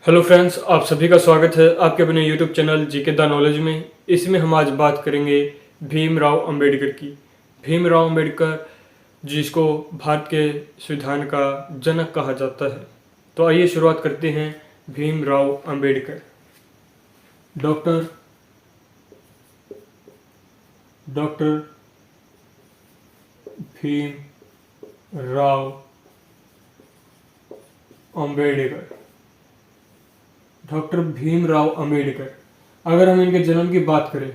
Hello friends, आप सभी का स्वागत है आपके अपने YouTube channel GK the knowledge में। इसमें हम आज बात करेंगे भीमराव अंबेडकर की। भीमराव अंबेडकर जिसको भारत के संविधान का जनक कहा जाता है। तो आइए शुरुआत करते हैं। भीमराव अंबेडकर डॉक्टर भीमराव अंबेडकर। डॉक्टर भीमराव अंबेडकर, अगर हम इनके जन्म की बात करें,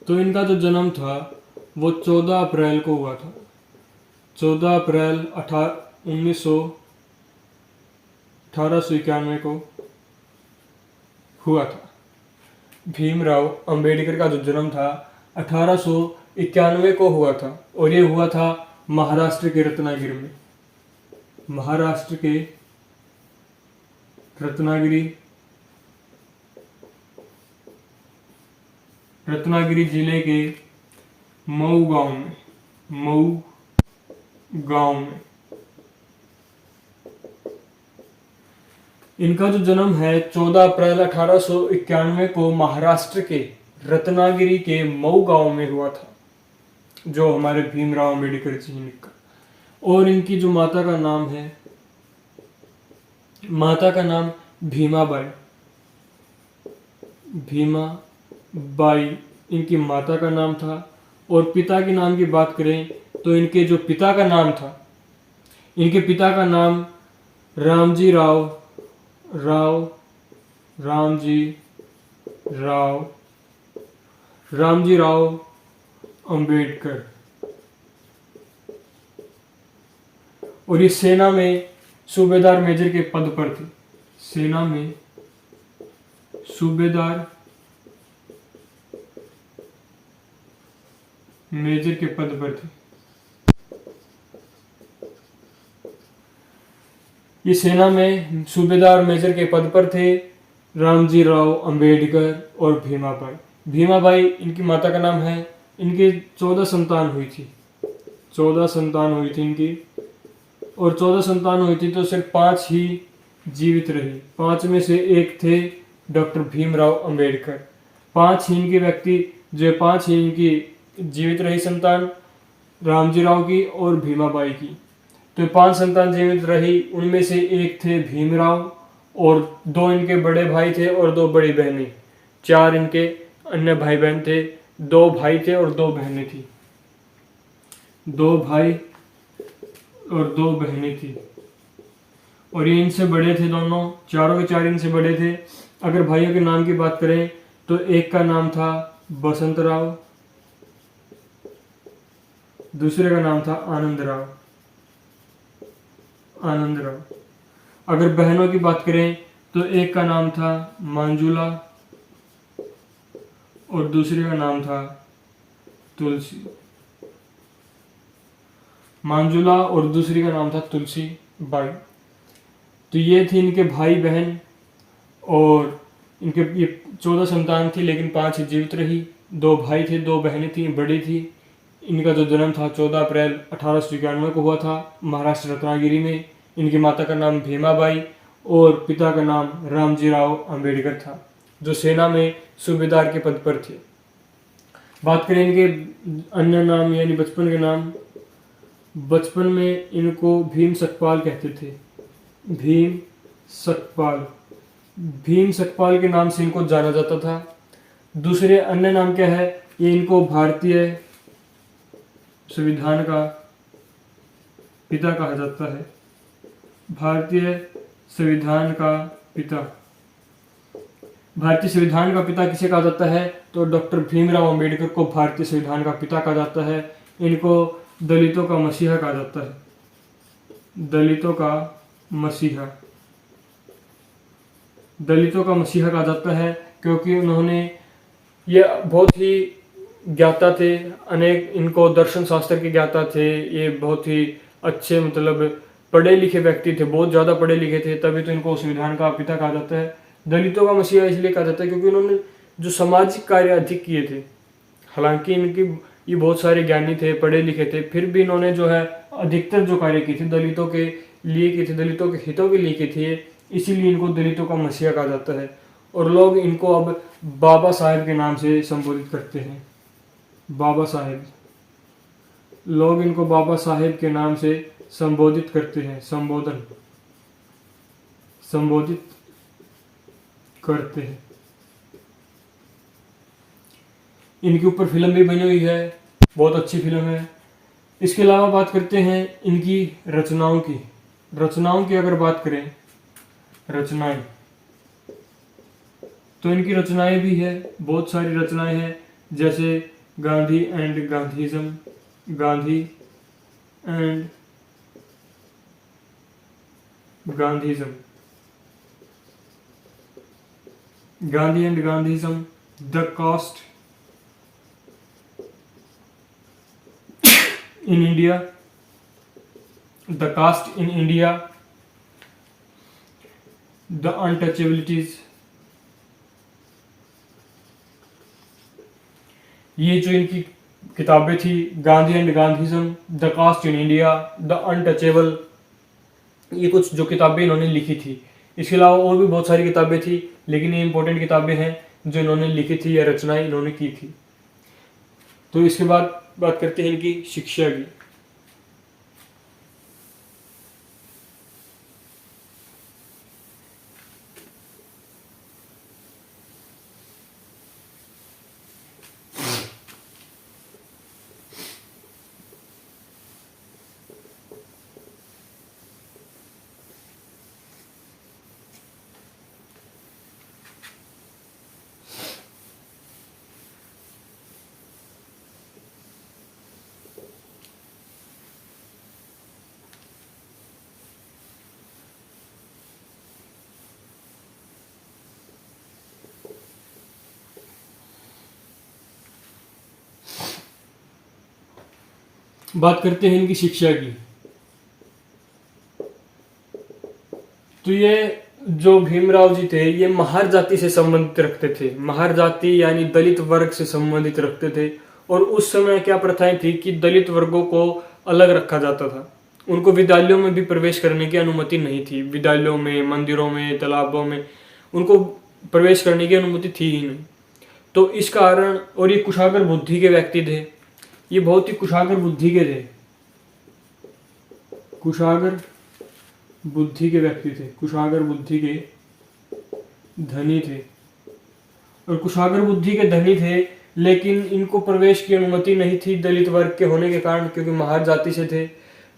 तो इनका जो जन्म था वो 14 अप्रैल को हुआ था। 14 अप्रैल 1891 को हुआ था। भीमराव अंबेडकर का जो जन्म था 1891 को हुआ था और ये हुआ था महाराष्ट्र के रत्नागिरी में। महाराष्ट्र के रत्नागिरी जिले के मऊ गांव में इनका जो जन्म है 14 अप्रैल 1891 को महाराष्ट्र के रत्नागिरी के मऊ गांव में हुआ था, जो हमारे भीमराव अंबेडकर जी का। और इनकी जो माता का नाम भीमाबाई इनकी माता का नाम था। और पिता के नाम की बात करें तो इनके जो पिता का नाम था, इनके पिता का नाम रामजी राव अंबेडकर। और ये सेना में सूबेदार मेजर के पद पर थे। सेना में सूबेदार मेजर के पद पर थे। ये सेना में सूबेदार मेजर के पद पर थे रामजी राव अंबेडकर और भीमाबाई इनकी माता का नाम है। इनके 14 संतान हुई थी इनकी। और 14 संतान हुई थी तो सिर्फ 5 ही जीवित रही। 5 में से एक थे डॉक्टर भीमराव अंबेडकर। 5 ही इनके व्यक्ति जो 5 ही इनकी जीवित रही संतान रामजी राव की और भीमाबाई की। तो 5 संतान जीवित रही, उनमें से एक थे भीमराव और 2 इनके बड़े भाई थे और 2 बड़ी बहनें। 4 इनके अन्य भाई बहन थे। 2 भाई थे और 2 बहनें थी। 2 भाई और 2 बहनें थी। और ये इनसे बड़े थे, दोनों चारों के 4 इनसे बड़े थे। अगर भाइयों के नाम की बात करें तो एक का नाम था बसंत राव, दूसरे का नाम था आनंद राव। अगर बहनों की बात करें तो एक का नाम था मंजुला और दूसरे का नाम था तुलसी। मंजुला और दूसरी का नाम था तुलसी बाई। तो ये थे इनके भाई बहन। और इनके ये 14 संतान थी, लेकिन 5 ही जीवित रही। 2 भाई थे, 2 बहनें थी, बड़ी थी। इनका जो जन्म था 14 अप्रैल 1891 को हुआ था महाराष्ट्र रत्नागिरी में। इनकी माता का नाम भीमाबाई और पिता का नाम रामजी राव अंबेडकर था, जो सेना में सूबेदार के पद पर थे। बात करें इनके अन्य नाम यानी बचपन के नाम, बचपन में इनको भीम सकपाल कहते थे। भीम सकपाल के नाम से इनको जाना जाता था। दूसरे अन्य नाम क्या है, ये इनको भारतीय संविधान का पिता कहा जाता है। भारतीय संविधान का पिता किसे कहा जाता है तो डॉक्टर भीमराव अंबेडकर को भारतीय संविधान का पिता कहा जाता है। इनको दलितों का मसीहा कहा जाता है। दलितों का मसीहा कहा जाता है क्योंकि उन्होंने ये बहुत ही ज्ञाता थे। अनेक इनको दर्शन शास्त्र के ज्ञाता थे। ये बहुत ही अच्छे पढ़े लिखे व्यक्ति थे, बहुत ज़्यादा पढ़े लिखे थे, तभी तो इनको संविधान का पिता कहा जाता है। दलितों का मसीहा इसलिए कहा जाता है क्योंकि उन्होंने जो सामाजिक कार्य अधिक किए थे। हालांकि इनकी ये बहुत सारे ज्ञानी थे, पढ़े लिखे थे, फिर भी इन्होंने जो है अधिकतर जो कार्य किए थे दलितों के लिए किए थे, दलितों के हितों के लिए किए थे, इसीलिए इनको दलितों का मसीहा कहा जाता है। और लोग इनको अब बाबा साहेब के नाम से संबोधित करते हैं। बाबा साहेब, लोग इनको बाबा साहेब के नाम से संबोधित करते हैं, संबोधित करते हैं। इनके ऊपर फिल्म भी बनी हुई है, बहुत अच्छी फिल्म है। इसके अलावा बात करते हैं इनकी रचनाओं की। रचनाओं की अगर बात करें, रचनाएं, तो इनकी रचनाएं भी है, बहुत सारी रचनाएं हैं, जैसे Gandhi and Gandhism, Gandhi and Gandhism, Gandhi and Gandhism, the caste in India, the caste in India, the untouchabilities. ये जो इनकी किताबें थी, Gandhi and Gandhism, the caste in India, the untouchable, ये कुछ जो किताबें इन्होंने लिखी थी। इसके अलावा और भी बहुत सारी किताबें थी, लेकिन ये इंपॉर्टेंट किताबें हैं जो इन्होंने लिखी थी या रचनाएं इन्होंने की थी। तो इसके बाद बात करते हैं इनकी शिक्षा की। बात करते हैं इनकी शिक्षा की। तो ये जो भीमराव जी थे, ये महार जाति से संबंधित रखते थे। महार जाति यानी दलित वर्ग से संबंधित रखते थे। और उस समय क्या प्रथाएं थी कि दलित वर्गों को अलग रखा जाता था। उनको विद्यालयों में भी प्रवेश करने की अनुमति नहीं थी। विद्यालयों में, मंदिरों में, तालाबों में उनको प्रवेश करने की अनुमति थी ही नहीं। तो इस कारण, और ये कुशाग्र बुद्धि के व्यक्ति थे, ये बहुत ही कुशाग्र बुद्धि के थे, कुशाग्र बुद्धि के व्यक्ति थे, कुशाग्र बुद्धि के धनी थे। और कुशाग्र बुद्धि के धनी थे, लेकिन इनको प्रवेश की अनुमति नहीं थी दलित वर्ग के होने के कारण, क्योंकि महार जाति से थे।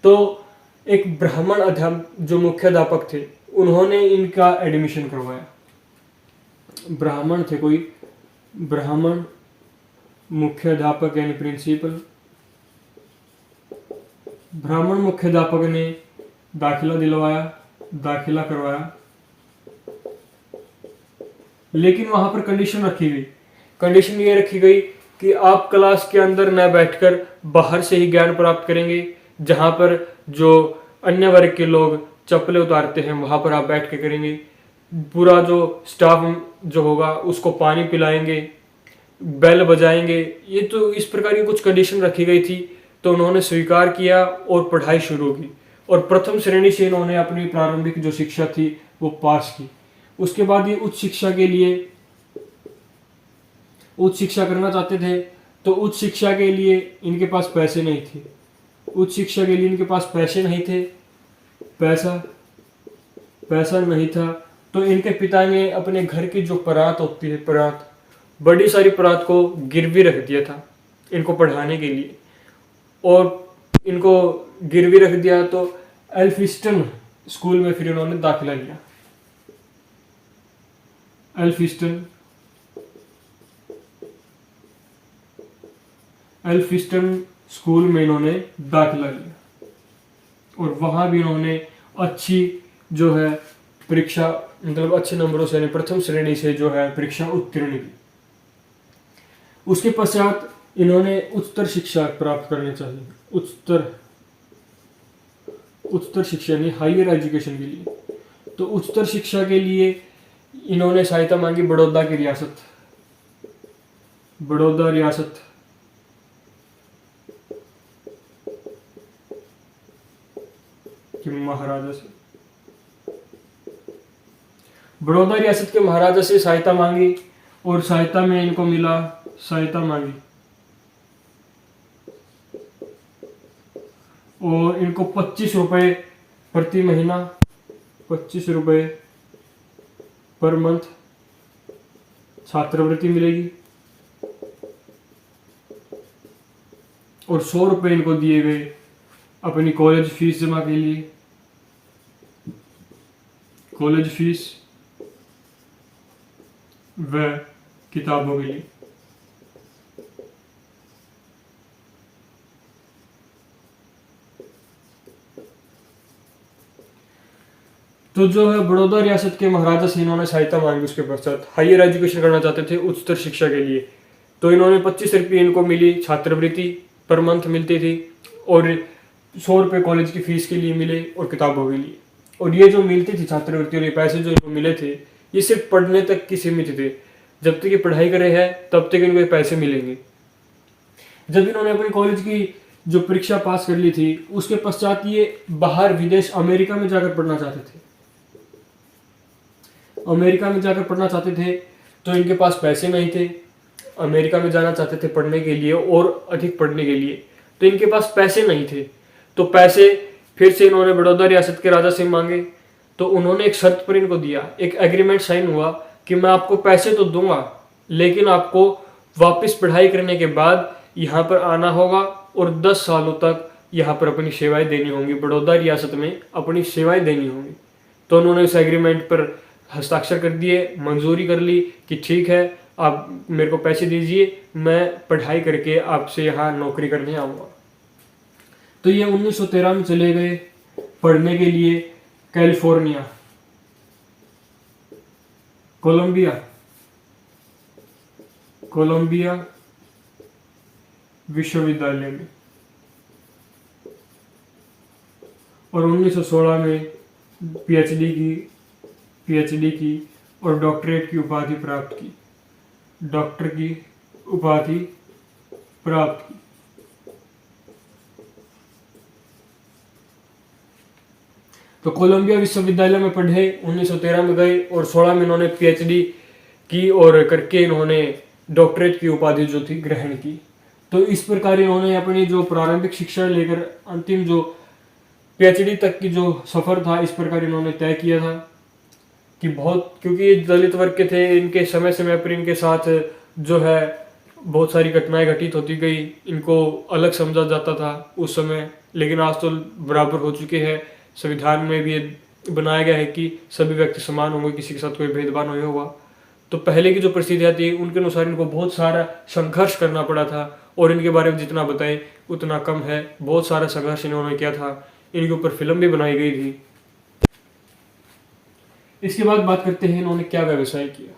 तो एक ब्राह्मण अध्यापक, जो मुख्याध्यापक थे, उन्होंने इनका एडमिशन करवाया। ब्राह्मण थे कोई, ब्राह्मण मुख्याध्यापक यानी प्रिंसिपल, ब्राह्मण मुख्याध्यापक ने दाखिला दिलवाया, दाखिला करवाया। लेकिन वहां पर कंडीशन रखी गई। कंडीशन ये रखी गई कि आप क्लास के अंदर न बैठकर बाहर से ही ज्ञान प्राप्त करेंगे। जहां पर जो अन्य वर्ग के लोग चप्पलें उतारते हैं, वहां पर आप बैठ के करेंगे। पूरा जो स्टाफ जो होगा उसको पानी पिलाएंगे, बेल बजाएंगे। ये तो इस प्रकार की कुछ कंडीशन रखी गई थी। तो उन्होंने स्वीकार किया और पढ़ाई शुरू की। और प्रथम श्रेणी से इन्होंने अपनी प्रारंभिक जो शिक्षा थी वो पास की। उसके बाद ये उच्च शिक्षा के लिए, उच्च शिक्षा करना चाहते थे। तो उच्च शिक्षा के लिए इनके पास पैसे नहीं थे। उच्च शिक्षा के लिए इनके पास पैसे नहीं थे, पैसा नहीं था। तो इनके पिता ने अपने घर की जो परात होती है, परात, बड़ी सारी परात को गिरवी रख दिया था इनको पढ़ाने के लिए। और इनको गिरवी रख दिया। तो एल्फिस्टन स्कूल में फिर इन्होंने दाखिला लिया। एल्फिस्टन स्कूल में इन्होंने दाखिला लिया। और वहां भी इन्होंने अच्छी जो है परीक्षा, मतलब अच्छे नंबरों से, यानी प्रथम श्रेणी से जो है परीक्षा उत्तीर्ण की। उसके पश्चात इन्होंने उच्चतर शिक्षा प्राप्त करनी चाहिए, उच्चतर शिक्षा यानी हायर एजुकेशन के लिए। तो उच्चतर शिक्षा के लिए इन्होंने सहायता मांगी बड़ौदा की रियासत, बड़ौदा रियासत। कि महाराजा से, बड़ौदा रियासत के महाराजा से सहायता मांगी और सहायता में इनको मिला, सहायता मांगी और इनको 25 रुपये प्रति महीना, 25 रुपये पर मंथ छात्रवृत्ति मिलेगी और 100 रुपये इनको दिए गए अपनी कॉलेज फीस जमा के लिए, कॉलेज फीस व किताबों के लिए। तो जो है बड़ौदा रियासत के महाराजा से इन्होंने सहायता मांगी। उसके पश्चात हायर एजुकेशन करना चाहते थे, उच्चतर शिक्षा के लिए, तो इन्होंने 25 रुपये इनको मिली छात्रवृत्ति पर मंथ मिलती थी और 100 रुपये कॉलेज की फीस के लिए मिले और किताबों के लिए। और ये जो मिलती थी छात्रवृत्ति और ये पैसे जो इनको मिले थे ये सिर्फ पढ़ने तक की सीमित थे। जब तक ये पढ़ाई कर रहे हैं तब तक इनको पैसे मिलेंगे। जब इन्होंने अपनी कॉलेज की जो परीक्षा पास कर ली थी उसके पश्चात ये बाहर विदेश अमेरिका में जाकर पढ़ना चाहते थे। अमेरिका में जाकर पढ़ना चाहते थे तो इनके पास पैसे नहीं थे। अमेरिका में जाना चाहते थे पढ़ने के लिए और अधिक पढ़ने के लिए, तो इनके पास पैसे नहीं थे। तो पैसे फिर से इन्होंने बड़ौदा रियासत के राजा से मांगे। तो उन्होंने एक शर्त पर इनको दिया, एक एग्रीमेंट साइन हुआ कि मैं आपको पैसे तो दूंगा लेकिन आपको वापस पढ़ाई करने के बाद यहाँ पर आना होगा और 10 सालों तक यहाँ पर अपनी सेवाएं देनी होंगी, बड़ौदा रियासत में अपनी सेवाएं देनी होंगी। तो उन्होंने उस एग्रीमेंट पर हस्ताक्षर कर दिए, मंजूरी कर ली कि ठीक है आप मेरे को पैसे दीजिए, मैं पढ़ाई करके आपसे यहाँ नौकरी करने आऊँगा। तो ये 1913 में चले गए पढ़ने के लिए कैलिफोर्निया, कोलंबिया विश्वविद्यालय में और 1916 में पीएचडी की और डॉक्टरेट की उपाधि प्राप्त की, डॉक्टर की उपाधि प्राप्त की। तो कोलंबिया विश्वविद्यालय में पढ़े, 1913 में गए और 16 में इन्होंने पीएचडी की और करके इन्होंने डॉक्टरेट की उपाधि जो थी ग्रहण की। तो इस प्रकार इन्होंने अपनी जो प्रारंभिक शिक्षा लेकर अंतिम जो पीएचडी तक की जो सफर था इस प्रकार इन्होंने तय किया था कि बहुत, क्योंकि ये दलित वर्ग के थे, इनके समय समय पर इनके साथ जो है बहुत सारी घटनाएं घटित होती गई, इनको अलग समझा जाता था उस समय, लेकिन आज तो बराबर हो चुके हैं। संविधान में भी ये बनाया गया है कि सभी व्यक्ति समान होंगे, किसी के साथ कोई भेदभाव नहीं होगा। तो पहले की जो परिस्थितियाँ थी उनके अनुसार इनको बहुत सारा संघर्ष करना पड़ा था और इनके बारे में जितना बताएं उतना कम है। बहुत सारा संघर्ष इन्होंने किया था, इनके ऊपर फिल्म भी बनाई गई थी। इसके बाद बात करते हैं इन्होंने क्या व्यवसाय किया।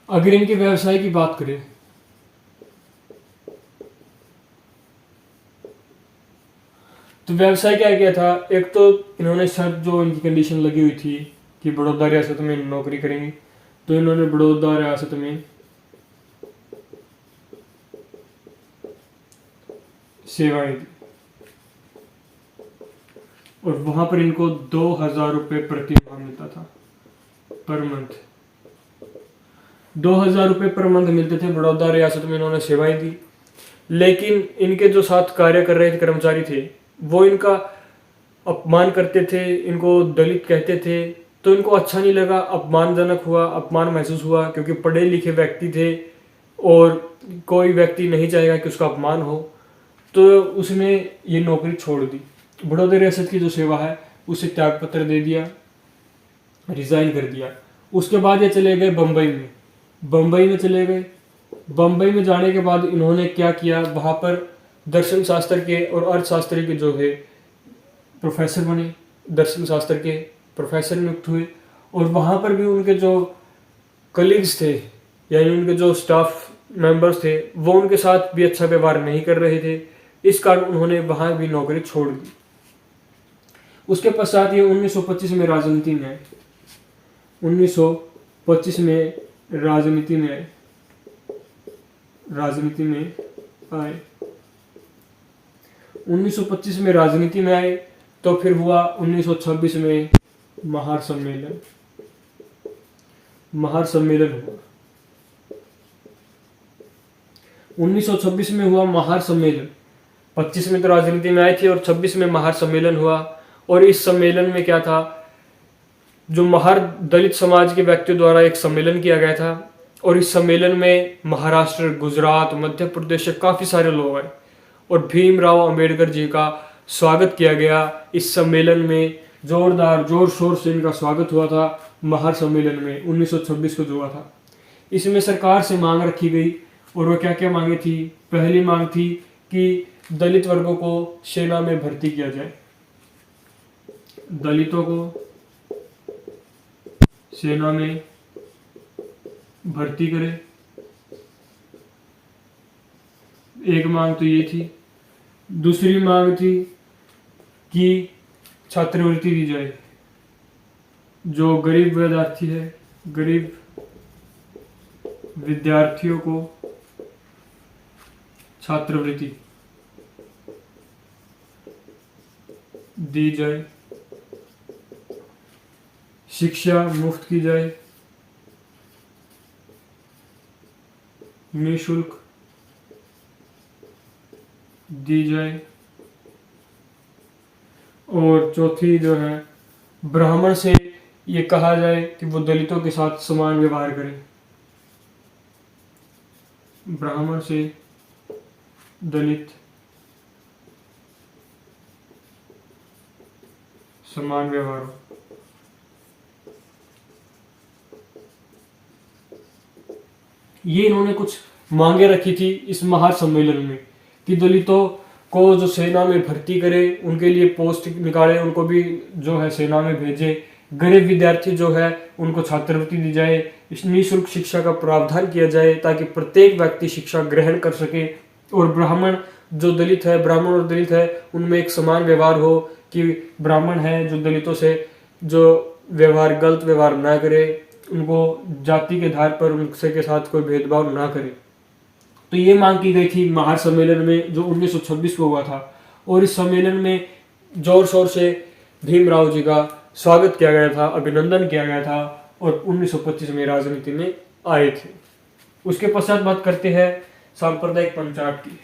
अगर इनके व्यवसाय की बात करें तो व्यवसाय क्या किया था। एक तो इन्होंने शर्त जो इनकी कंडीशन लगी हुई थी कि बड़ौदा रियासत में नौकरी करेंगे, तो इन्होंने बड़ौदा रियासत में सेवाएं दी और वहां पर इनको 2000 रुपये प्रति माह मिलता था, पर मंथ 2000 रुपये पर मंथ मिलते थे। बड़ौदा रियासत में इन्होंने सेवाएं दी, लेकिन इनके जो साथ कार्य कर रहे कर्मचारी थे वो इनका अपमान करते थे, इनको दलित कहते थे। तो इनको अच्छा नहीं लगा, अपमानजनक हुआ, अपमान महसूस हुआ, क्योंकि पढ़े लिखे व्यक्ति थे और कोई व्यक्ति नहीं चाहेगा कि उसका अपमान हो। तो उसने ये नौकरी छोड़ दी, बड़ौदा रियासत की जो सेवा है उसे त्याग पत्र दे दिया, रिजाइन कर दिया। उसके बाद ये चले गए बम्बई में चले गए। बम्बई में जाने के बाद इन्होंने क्या किया, वहाँ पर दर्शन शास्त्र के और अर्थशास्त्र के जो है प्रोफेसर बने, दर्शन शास्त्र के प्रोफेसर नियुक्त हुए। और वहाँ पर भी उनके जो कलीग्स थे, यानी उनके जो स्टाफ मेंबर्स थे, वो उनके साथ भी अच्छा व्यवहार नहीं कर रहे थे। इस कारण उन्होंने वहाँ भी नौकरी छोड़ दी। उसके पश्चात ये 1925 में राजनीति में आए। 1925 में राजनीति में आए। 1925 में राजनीति में आए तो फिर हुआ 1926 में महार सम्मेलन हुआ। 1926 में हुआ महार सम्मेलन। 25 में तो राजनीति में आए थे और 26 में महार सम्मेलन हुआ। और इस सम्मेलन में क्या था, जो महार दलित समाज के व्यक्तियों द्वारा एक सम्मेलन किया गया था। और इस सम्मेलन में महाराष्ट्र, गुजरात, मध्य प्रदेश से काफी सारे लोग आए और भीमराव अंबेडकर जी का स्वागत किया गया। इस सम्मेलन में जोर शोर से इनका स्वागत हुआ था। महार सम्मेलन में 1926 को जो हुआ था, इसमें सरकार से मांग रखी गई। और वो क्या क्या मांगे थी। पहली मांग थी कि दलित वर्गों को सेना में भर्ती किया जाए, दलितों को सेना में भर्ती करे। एक मांग तो ये थी। दूसरी मांग थी कि छात्रवृत्ति दी जाए। जो गरीब विद्यार्थी है, गरीब विद्यार्थियों को छात्रवृत्ति दी जाए, शिक्षा मुफ्त की जाए, निःशुल्क दी जाए। और चौथी जो है, ब्राह्मण से ये कहा जाए कि वो दलितों के साथ समान व्यवहार करें। ब्राह्मण से दलित समान व्यवहार हो। ये इन्होंने कुछ मांगे रखी थी इस महार सम्मेलन में कि दलितों को जो सेना में भर्ती करे, उनके लिए पोस्ट निकाले, उनको भी जो है सेना में भेजे। गरीब विद्यार्थी जो है उनको छात्रवृत्ति दी जाए, इस निःशुल्क शिक्षा का प्रावधान किया जाए ताकि प्रत्येक व्यक्ति शिक्षा ग्रहण कर सके। और ब्राह्मण और दलित है उनमें एक समान व्यवहार हो कि ब्राह्मण है जो दलितों से जो गलत व्यवहार ना करे, उनको जाति के आधार पर उनसे के साथ कोई भेदभाव ना करे। तो ये मांग की गई थी महार सम्मेलन में जो 1926 को हुआ था। और इस सम्मेलन में जोर शोर से भीमराव जी का स्वागत किया गया था, अभिनंदन किया गया था और 1925 में राजनीति में आए थे। उसके पश्चात बात करते हैं सांप्रदायिक पंचायत की।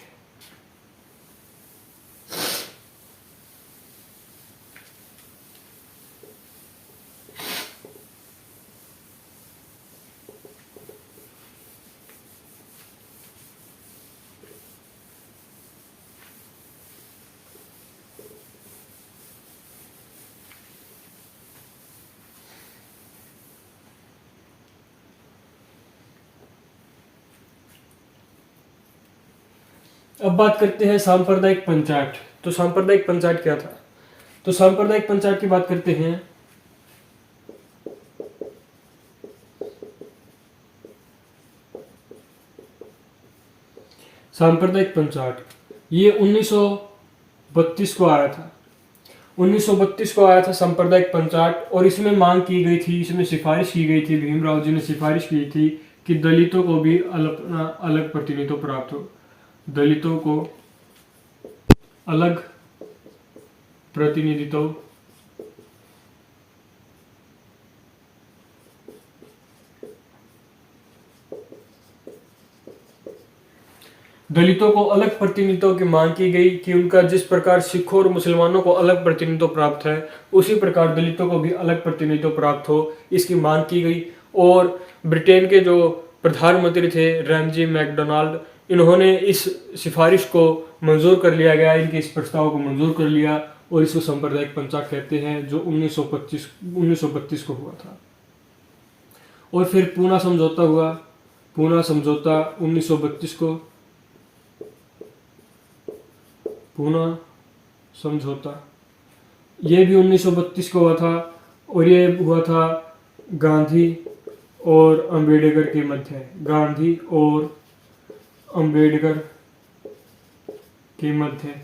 अब बात करते हैं सांप्रदायिक पंचायत। तो सांप्रदायिक पंचायत क्या था? तो सांप्रदायिक पंचायत की बात करते हैं। सांप्रदायिक पंचायत ये 1932 को आया था। 1932 को आया था सांप्रदायिक पंचायत। और इसमें मांग की गई थी, इसमें सिफारिश की गई थी, भीमराव जी ने सिफारिश की थी कि दलितों को भी अलग प्रतिनिधित्व प्राप्त हो। दलितों को अलग प्रतिनिधित्व दलितों को अलग प्रतिनिधित्व की मांग की गई कि उनका जिस प्रकार सिखों और मुसलमानों को अलग प्रतिनिधित्व प्राप्त है, उसी प्रकार दलितों को भी अलग प्रतिनिधित्व प्राप्त हो, इसकी मांग की गई। और ब्रिटेन के जो प्रधानमंत्री थे रैमजी मैकडोनाल्ड, इन्होंने इस सिफारिश को मंजूर कर लिया गया, इनके इस प्रस्ताव को मंजूर कर लिया और इसको सांप्रदायिक पंचायत कहते हैं, जो 1932 को हुआ था। और फिर पूना समझौता हुआ। पूना समझौता 1932 को। पूना समझौता ये भी 1932 को हुआ था। और ये हुआ था गांधी और अंबेडकर के मध्य, गांधी और अंबेडकर के मध्य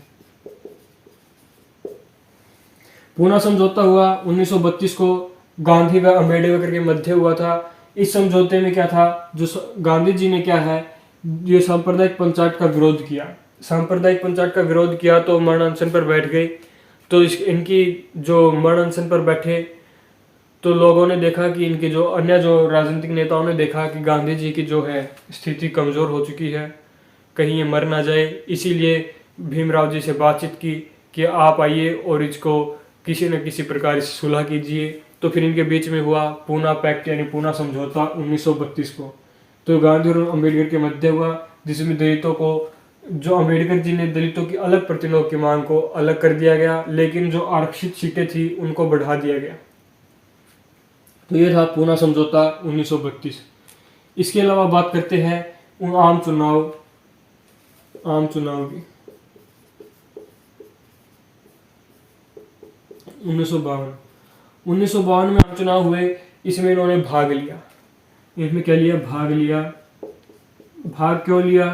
पूना समझौता हुआ 1932 को, गांधी व अंबेडकर के मध्य हुआ था। इस समझौते में क्या था, जो गांधी जी ने क्या है, ये सांप्रदायिक पंचायत का विरोध किया। सांप्रदायिक पंचायत का विरोध किया तो मरण अनशन पर बैठ गए। तो इनकी जो मरण अनशन पर बैठे तो लोगों ने देखा कि इनके जो अन्य जो राजनीतिक नेताओं ने देखा कि गांधी जी की जो है स्थिति कमज़ोर हो चुकी है, कहीं ये मर ना जाए। इसीलिए भीमराव जी से बातचीत की कि आप आइए और इसको किसी न किसी प्रकार से सुलह कीजिए। तो फिर इनके बीच में हुआ पूना पैक्ट यानी पूना समझौता 1932 को। तो गांधी और अम्बेडकर के मध्य हुआ, जिसमें दलितों को, जो अम्बेडकर जी ने दलितों की अलग प्रतिलोक की मांग को अलग कर दिया गया, लेकिन जो आरक्षित सीटें थी उनको बढ़ा दिया गया। तो ये था पूना समझौता 1932। इसके अलावा बात करते हैं उन आम चुनाव की। 1952 में आम चुनाव हुए, इसमें इन्होंने भाग लिया। इसमें क्या लिया, भाग लिया। भाग क्यों लिया,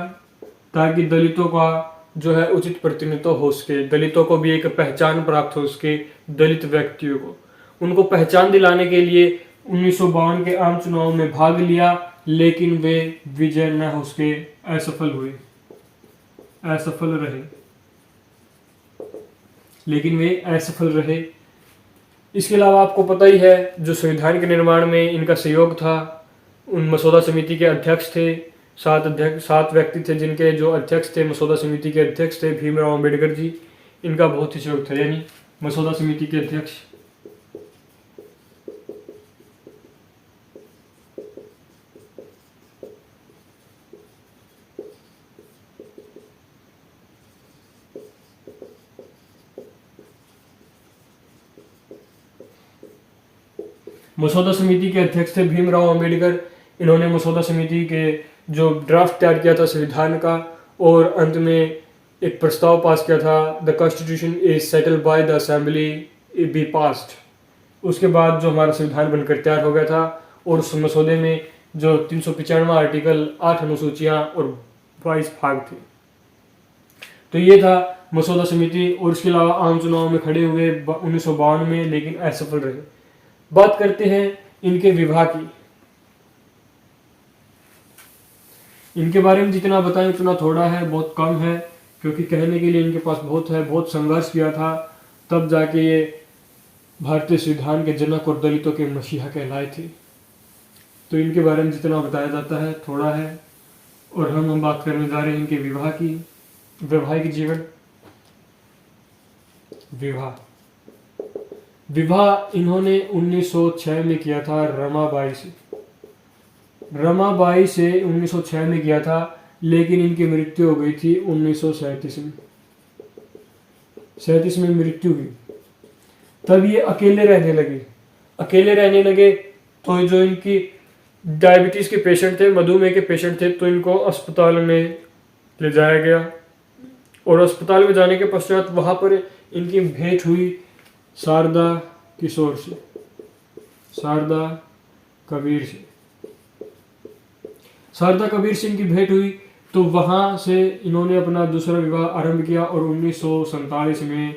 ताकि दलितों का जो है उचित प्रतिनिधित्व हो सके, दलितों को भी एक पहचान प्राप्त हो सके। दलित व्यक्तियों को उनको पहचान दिलाने के लिए 1952 के आम चुनाव में भाग लिया, लेकिन वे विजय न हो सके, असफल हुए, असफल रहे, लेकिन वे असफल रहे। इसके अलावा आपको पता ही है, जो संविधान के निर्माण में इनका सहयोग था, उन मसौदा समिति के अध्यक्ष थे, 7 व्यक्ति थे जिनके जो अध्यक्ष थे, मसौदा समिति के अध्यक्ष थे भीमराव अम्बेडकर जी। इनका बहुत ही सहयोग था, यानी मसौदा समिति के अध्यक्ष। मसौदा समिति के अध्यक्ष थे भीमराव अम्बेडकर। इन्होंने मसौदा समिति के जो ड्राफ्ट तैयार किया था संविधान का, और अंत में एक प्रस्ताव पास किया था, the constitution is settled by the assembly be passed. उसके बाद जो हमारा संविधान बनकर तैयार हो गया था, और उस मसौदे में जो 395 आर्टिकल, 8 अनुसूचियाँ और 22 भाग थे। तो ये था मसौदा समिति। और इसके अलावा आम चुनाव में खड़े हुए 1952 में, लेकिन असफल रहे। बात करते हैं इनके विवाह की। इनके बारे में जितना बताएं उतना थोड़ा है, बहुत कम है, क्योंकि कहने के लिए इनके पास बहुत है। बहुत संघर्ष किया था, तब जाके ये भारतीय संविधान के जनक और दलितों के मसीहा कहलाए थे। तो इनके बारे में जितना बताया जाता है थोड़ा है। और हम बात करने जा रहे हैं इनके विवाह की, वैवाहिक जीवन। विवाह इन्होंने 1906 में किया था रमाबाई से। रमाबाई से 1906 में किया था, लेकिन इनकी मृत्यु हो गई थी 1937 में। 37 में मृत्यु हुई। तब ये अकेले रहने लगे। तो जो इनकी डायबिटीज के पेशेंट थे, मधुमेह के पेशेंट थे, तो इनको अस्पताल में ले जाया गया। और अस्पताल में जाने के पश्चात वहां पर इनकी भेंट हुई शारदा किशोर से, शारदा कबीर से। शारदा कबीर से इनकी भेंट हुई, तो वहां से इन्होंने अपना दूसरा विवाह आरंभ किया, और 1947 में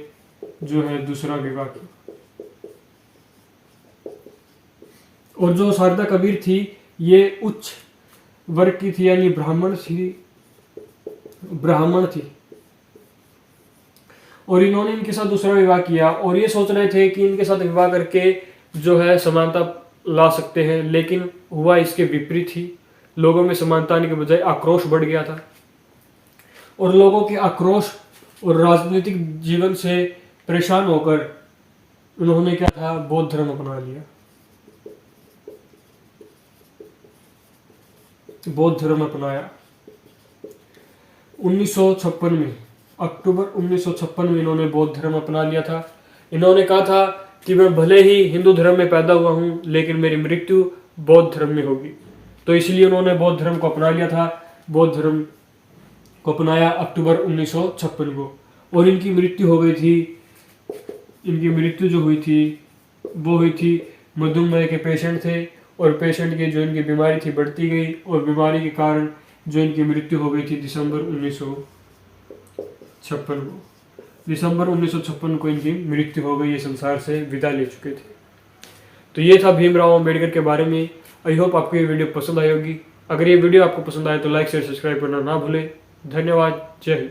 जो है दूसरा विवाह किया। और जो शारदा कबीर थी, ये उच्च वर्ग की थी, यानी ब्राह्मण थी। और इन्होंने इनके साथ दूसरा विवाह किया, और ये सोच रहे थे कि इनके साथ विवाह करके जो है समानता ला सकते हैं, लेकिन हुआ इसके विपरीत ही। लोगों में समानता आने के बजाय आक्रोश बढ़ गया था, और लोगों के आक्रोश और राजनीतिक जीवन से परेशान होकर उन्होंने क्या था, बौद्ध धर्म अपना लिया। बौद्ध धर्म अपनाया 1956 में, अक्टूबर 1956 में इन्होंने बौद्ध धर्म अपना लिया था। इन्होंने कहा था कि मैं भले ही हिंदू धर्म में पैदा हुआ हूँ, लेकिन मेरी मृत्यु बौद्ध धर्म में होगी। तो इसलिए उन्होंने बौद्ध धर्म को अपना लिया था। बौद्ध धर्म को अपनाया अक्टूबर 1956 को, और इनकी मृत्यु हो गई थी इनकी मृत्यु जो हुई थी वो हुई थी, मधुमेह के पेशेंट थे और पेशेंट की जो इनकी बीमारी थी बढ़ती गई और बीमारी के कारण जो इनकी मृत्यु हो गई थी दिसंबर 1956 को इनकी मृत्यु हो गई, ये संसार से विदा ले चुके थे। तो ये था भीमराव अंबेडकर के बारे में। आई होप आपको ये वीडियो पसंद आई होगी। अगर ये वीडियो आपको पसंद आए तो लाइक शेयर सब्सक्राइब करना ना भूलें। धन्यवाद। जय हिंद।